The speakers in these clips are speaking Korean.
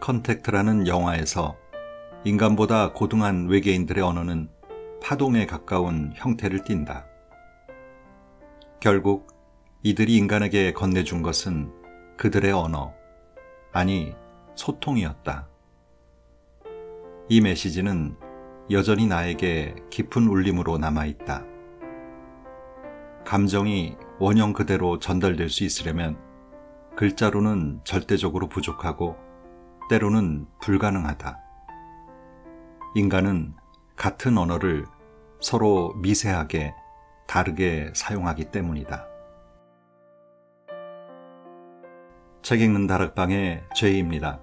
컨택트라는 영화에서 인간보다 고등한 외계인들의 언어는 파동에 가까운 형태를 띈다. 결국 이들이 인간에게 건네준 것은 그들의 언어, 아니 소통이었다. 이 메시지는 여전히 나에게 깊은 울림으로 남아있다. 감정이 원형 그대로 전달될 수 있으려면 글자로는 절대적으로 부족하고 때로는 불가능하다. 인간은 같은 언어를 서로 미세하게 다르게 사용하기 때문이다. 책 읽는 다락방의 제이입니다.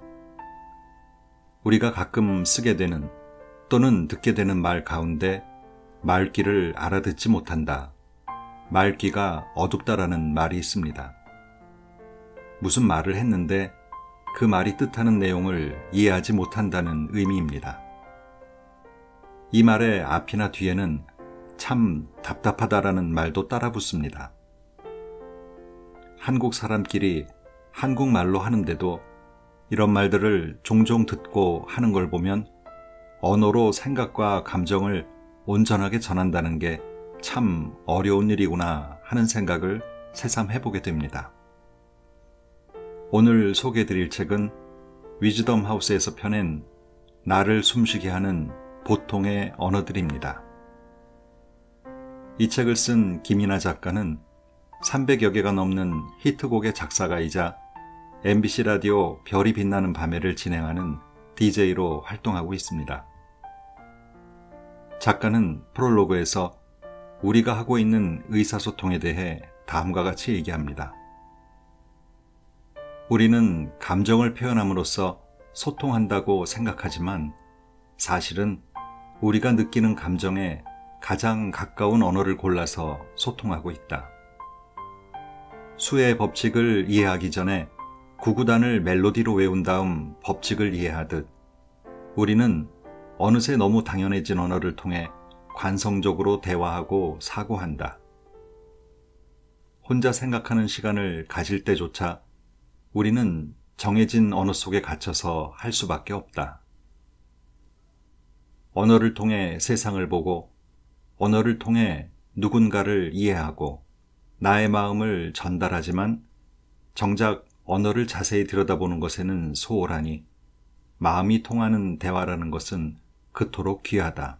우리가 가끔 쓰게 되는 또는 듣게 되는 말 가운데 말귀를 알아듣지 못한다. 말귀가 어둡다라는 말이 있습니다. 무슨 말을 했는데 그 말이 뜻하는 내용을 이해하지 못한다는 의미입니다. 이 말의 앞이나 뒤에는 참 답답하다라는 말도 따라 붙습니다. 한국 사람끼리 한국말로 하는데도 이런 말들을 종종 듣고 하는 걸 보면 언어로 생각과 감정을 온전하게 전한다는 게 참 어려운 일이구나 하는 생각을 새삼 해보게 됩니다. 오늘 소개해드릴 책은 위즈덤 하우스에서 펴낸 나를 숨쉬게 하는 보통의 언어들입니다. 이 책을 쓴 김이나 작가는 300여 개가 넘는 히트곡의 작사가이자 MBC 라디오 별이 빛나는 밤에를 진행하는 DJ로 활동하고 있습니다. 작가는 프롤로그에서 우리가 하고 있는 의사소통에 대해 다음과 같이 얘기합니다. 우리는 감정을 표현함으로써 소통한다고 생각하지만 사실은 우리가 느끼는 감정에 가장 가까운 언어를 골라서 소통하고 있다. 수의 법칙을 이해하기 전에 구구단을 멜로디로 외운 다음 법칙을 이해하듯 우리는 어느새 너무 당연해진 언어를 통해 관성적으로 대화하고 사고한다. 혼자 생각하는 시간을 가질 때조차 우리는 정해진 언어 속에 갇혀서 할 수밖에 없다. 언어를 통해 세상을 보고 언어를 통해 누군가를 이해하고 나의 마음을 전달하지만 정작 언어를 자세히 들여다보는 것에는 소홀하니 마음이 통하는 대화라는 것은 그토록 귀하다.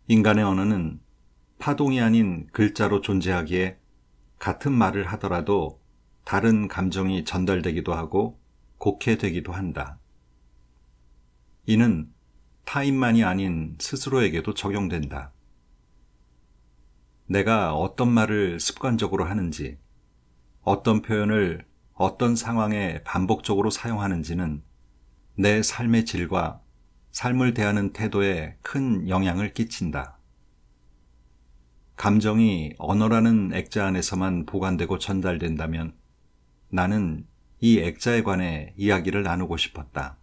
인간의 언어는 파동이 아닌 글자로 존재하기에 같은 말을 하더라도 다른 감정이 전달되기도 하고 곡해되기도 한다. 이는 타인만이 아닌 스스로에게도 적용된다. 내가 어떤 말을 습관적으로 하는지, 어떤 표현을 어떤 상황에 반복적으로 사용하는지는 내 삶의 질과 삶을 대하는 태도에 큰 영향을 끼친다. 감정이 언어라는 액자 안에서만 보관되고 전달된다면 나는 이 액자에 관해 이야기를 나누고 싶었다.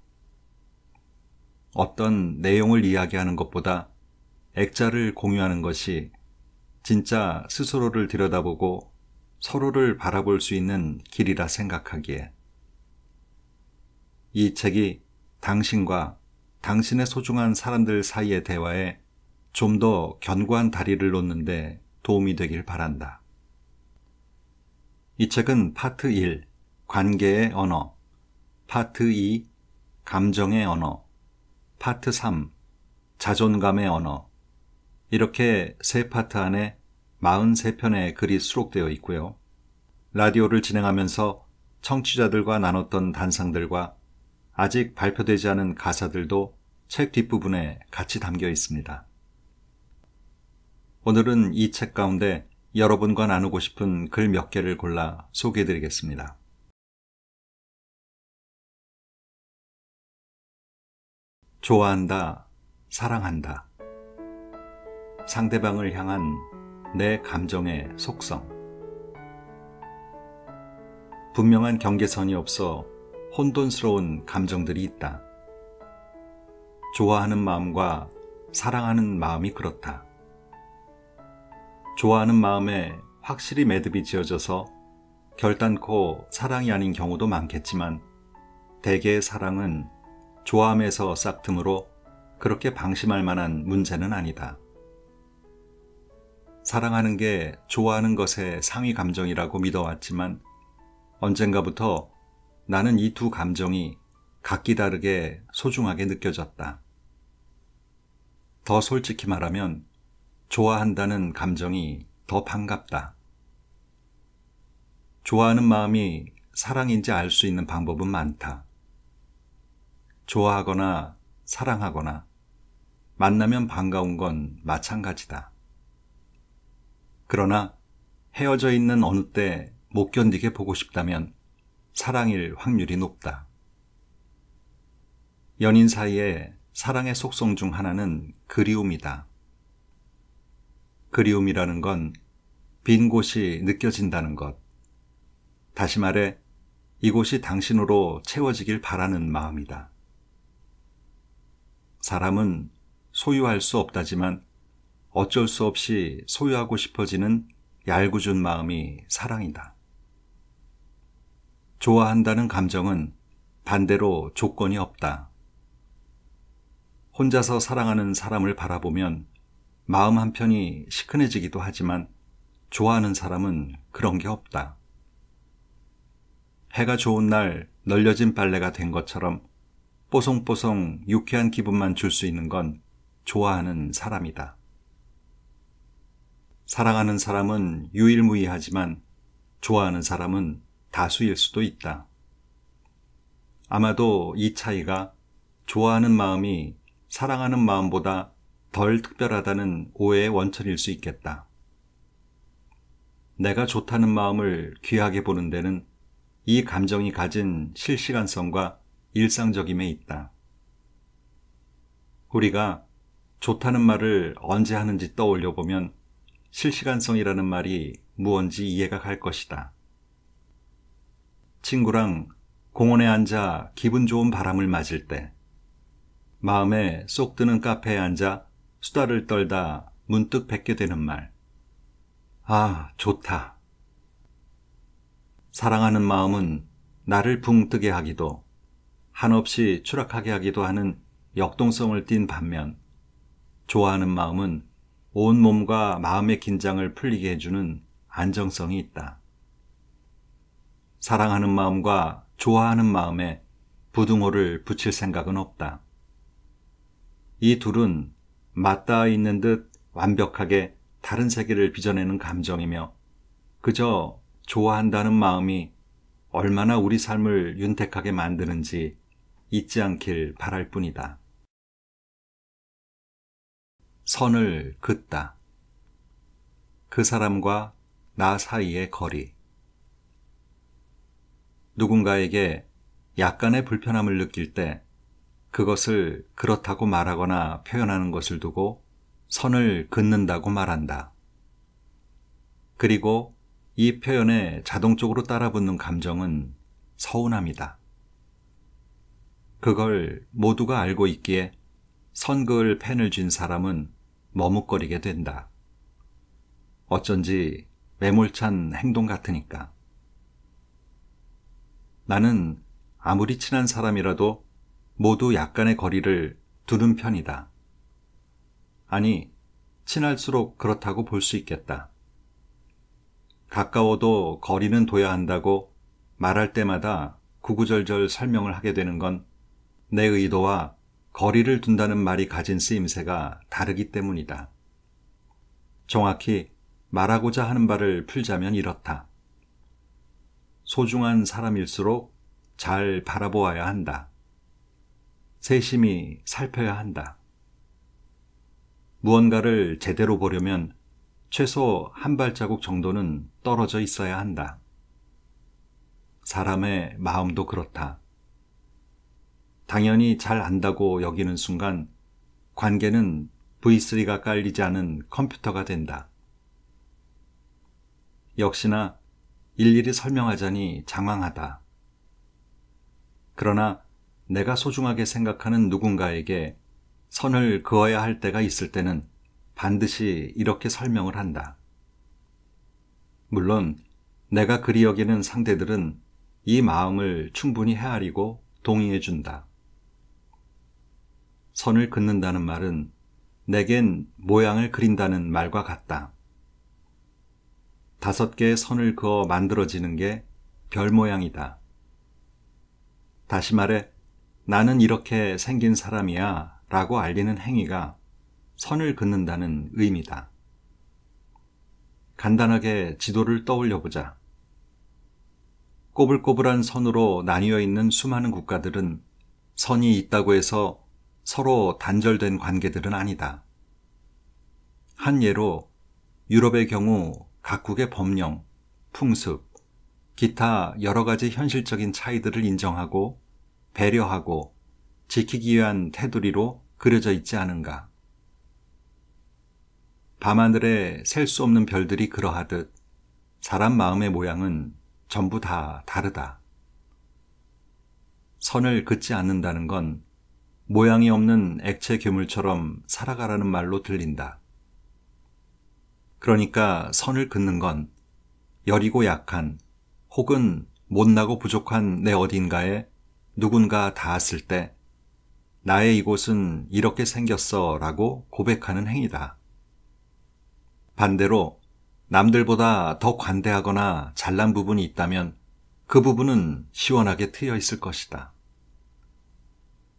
어떤 내용을 이야기하는 것보다 액자를 공유하는 것이 진짜 스스로를 들여다보고 서로를 바라볼 수 있는 길이라 생각하기에 이 책이 당신과 당신의 소중한 사람들 사이의 대화에 좀 더 견고한 다리를 놓는데 도움이 되길 바란다. 이 책은 파트 1, 관계의 언어, 파트 2, 감정의 언어, 파트 3, 자존감의 언어, 이렇게 세 파트 안에 43편의 글이 수록되어 있고요. 라디오를 진행하면서 청취자들과 나눴던 단상들과 아직 발표되지 않은 가사들도 책 뒷부분에 같이 담겨 있습니다. 오늘은 이 책 가운데 여러분과 나누고 싶은 글 몇 개를 골라 소개해드리겠습니다. 좋아한다, 사랑한다. 상대방을 향한 내 감정의 속성. 분명한 경계선이 없어 혼돈스러운 감정들이 있다. 좋아하는 마음과 사랑하는 마음이 그렇다. 좋아하는 마음에 확실히 매듭이 지어져서 결단코 사랑이 아닌 경우도 많겠지만 대개의 사랑은 좋아함에서 싹트므로 그렇게 방심할 만한 문제는 아니다. 사랑하는 게 좋아하는 것의 상위 감정이라고 믿어왔지만 언젠가부터 나는 이 두 감정이 각기 다르게 소중하게 느껴졌다. 더 솔직히 말하면 좋아한다는 감정이 더 반갑다. 좋아하는 마음이 사랑인지 알 수 있는 방법은 많다. 좋아하거나 사랑하거나 만나면 반가운 건 마찬가지다. 그러나 헤어져 있는 어느 때 못 견디게 보고 싶다면 사랑일 확률이 높다. 연인 사이에 사랑의 속성 중 하나는 그리움이다. 그리움이라는 건 빈 곳이 느껴진다는 것. 다시 말해 이곳이 당신으로 채워지길 바라는 마음이다. 사람은 소유할 수 없다지만 어쩔 수 없이 소유하고 싶어지는 얄궂은 마음이 사랑이다. 좋아한다는 감정은 반대로 조건이 없다. 혼자서 사랑하는 사람을 바라보면 마음 한편이 시큰해지기도 하지만 좋아하는 사람은 그런 게 없다. 해가 좋은 날 널려진 빨래가 된 것처럼 뽀송뽀송 유쾌한 기분만 줄 수 있는 건 좋아하는 사람이다. 사랑하는 사람은 유일무이하지만 좋아하는 사람은 다수일 수도 있다. 아마도 이 차이가 좋아하는 마음이 사랑하는 마음보다 덜 특별하다는 오해의 원천일 수 있겠다. 내가 좋다는 마음을 귀하게 보는 데는 이 감정이 가진 실시간성과 일상적임에 있다. 우리가 좋다는 말을 언제 하는지 떠올려 보면 실시간성이라는 말이 무언지 이해가 갈 것이다. 친구랑 공원에 앉아 기분 좋은 바람을 맞을 때, 마음에 쏙 드는 카페에 앉아 수다를 떨다 문득 뱉게 되는 말. 아, 좋다. 사랑하는 마음은 나를 붕 뜨게 하기도, 한없이 추락하게 하기도 하는 역동성을 띤 반면, 좋아하는 마음은 온 몸과 마음의 긴장을 풀리게 해주는 안정성이 있다. 사랑하는 마음과 좋아하는 마음에 부등호를 붙일 생각은 없다. 이 둘은 맞닿아 있는 듯 완벽하게 다른 세계를 빚어내는 감정이며 그저 좋아한다는 마음이 얼마나 우리 삶을 윤택하게 만드는지 잊지 않길 바랄 뿐이다. 선을 긋다. 그 사람과 나 사이의 거리. 누군가에게 약간의 불편함을 느낄 때 그것을 그렇다고 말하거나 표현하는 것을 두고 선을 긋는다고 말한다. 그리고 이 표현에 자동적으로 따라붙는 감정은 서운함이다. 그걸 모두가 알고 있기에 선 그을 펜을 쥔 사람은 머뭇거리게 된다. 어쩐지 매몰찬 행동 같으니까. 나는 아무리 친한 사람이라도 모두 약간의 거리를 두는 편이다. 아니, 친할수록 그렇다고 볼 수 있겠다. 가까워도 거리는 둬야 한다고 말할 때마다 구구절절 설명을 하게 되는 건 내 의도와 거리를 둔다는 말이 가진 쓰임새가 다르기 때문이다. 정확히 말하고자 하는 바를 풀자면 이렇다. 소중한 사람일수록 잘 바라보아야 한다. 세심히 살펴야 한다. 무언가를 제대로 보려면 최소 한 발자국 정도는 떨어져 있어야 한다. 사람의 마음도 그렇다. 당연히 잘 안다고 여기는 순간 관계는 V3가 깔리지 않은 컴퓨터가 된다. 역시나 일일이 설명하자니 장황하다. 그러나 내가 소중하게 생각하는 누군가에게 선을 그어야 할 때가 있을 때는 반드시 이렇게 설명을 한다. 물론 내가 그리 여기는 상대들은 이 마음을 충분히 헤아리고 동의해 준다. 선을 긋는다는 말은 내겐 모양을 그린다는 말과 같다. 5개의 선을 그어 만들어지는 게 별 모양이다. 다시 말해 나는 이렇게 생긴 사람이야 라고 알리는 행위가 선을 긋는다는 의미다. 간단하게 지도를 떠올려 보자. 꼬불꼬불한 선으로 나뉘어 있는 수많은 국가들은 선이 있다고 해서 서로 단절된 관계들은 아니다. 한 예로 유럽의 경우 각국의 법령, 풍습, 기타 여러 가지 현실적인 차이들을 인정하고 배려하고 지키기 위한 테두리로 그려져 있지 않은가. 밤하늘에 셀 수 없는 별들이 그러하듯 사람 마음의 모양은 전부 다 다르다. 선을 긋지 않는다는 건 모양이 없는 액체 괴물처럼 살아가라는 말로 들린다. 그러니까 선을 긋는 건 여리고 약한 혹은 못나고 부족한 내 어딘가에 누군가 닿았을 때 나의 이곳은 이렇게 생겼어 라고 고백하는 행위다. 반대로 남들보다 더 관대하거나 잘난 부분이 있다면 그 부분은 시원하게 트여 있을 것이다.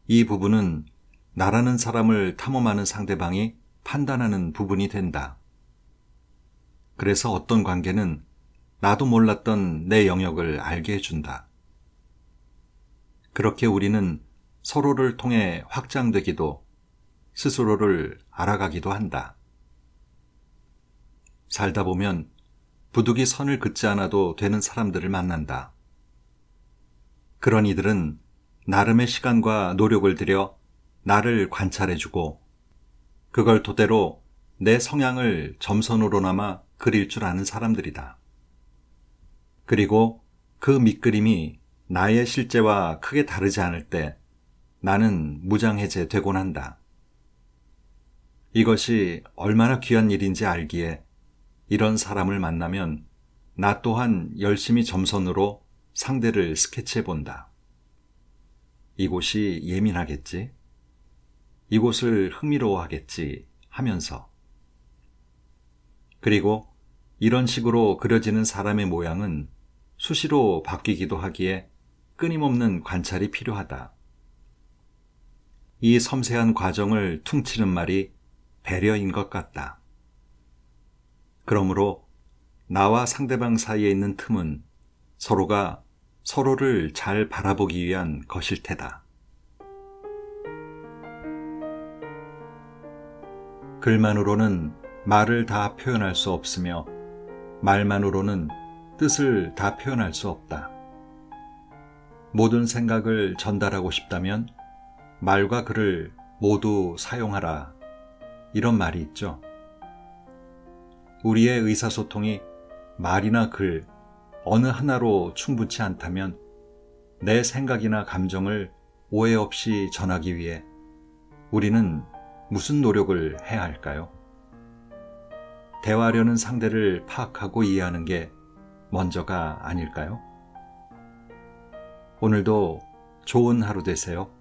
이 부분은 나라는 사람을 탐험하는 상대방이 판단하는 부분이 된다. 그래서 어떤 관계는 나도 몰랐던 내 영역을 알게 해준다. 그렇게 우리는 서로를 통해 확장되기도 스스로를 알아가기도 한다. 살다 보면 부득이 선을 긋지 않아도 되는 사람들을 만난다. 그런 이들은 나름의 시간과 노력을 들여 나를 관찰해주고 그걸 토대로 내 성향을 점선으로나마 그릴 줄 아는 사람들이다. 그리고 그 밑그림이 나의 실제와 크게 다르지 않을 때 나는 무장해제되곤 한다. 이것이 얼마나 귀한 일인지 알기에 이런 사람을 만나면 나 또한 열심히 점선으로 상대를 스케치해 본다. 이곳이 예민하겠지? 이곳을 흥미로워하겠지 하면서. 그리고 이런 식으로 그려지는 사람의 모양은 수시로 바뀌기도 하기에 끊임없는 관찰이 필요하다. 이 섬세한 과정을 퉁치는 말이 배려인 것 같다. 그러므로 나와 상대방 사이에 있는 틈은 서로가 서로를 잘 바라보기 위한 것일 테다. 글만으로는 말을 다 표현할 수 없으며 말만으로는 뜻을 다 표현할 수 없다. 모든 생각을 전달하고 싶다면 말과 글을 모두 사용하라. 이런 말이 있죠. 우리의 의사소통이 말이나 글 어느 하나로 충분치 않다면 내 생각이나 감정을 오해 없이 전하기 위해 우리는 무슨 노력을 해야 할까요? 대화하려는 상대를 파악하고 이해하는 게 먼저가 아닐까요? 오늘도 좋은 하루 되세요.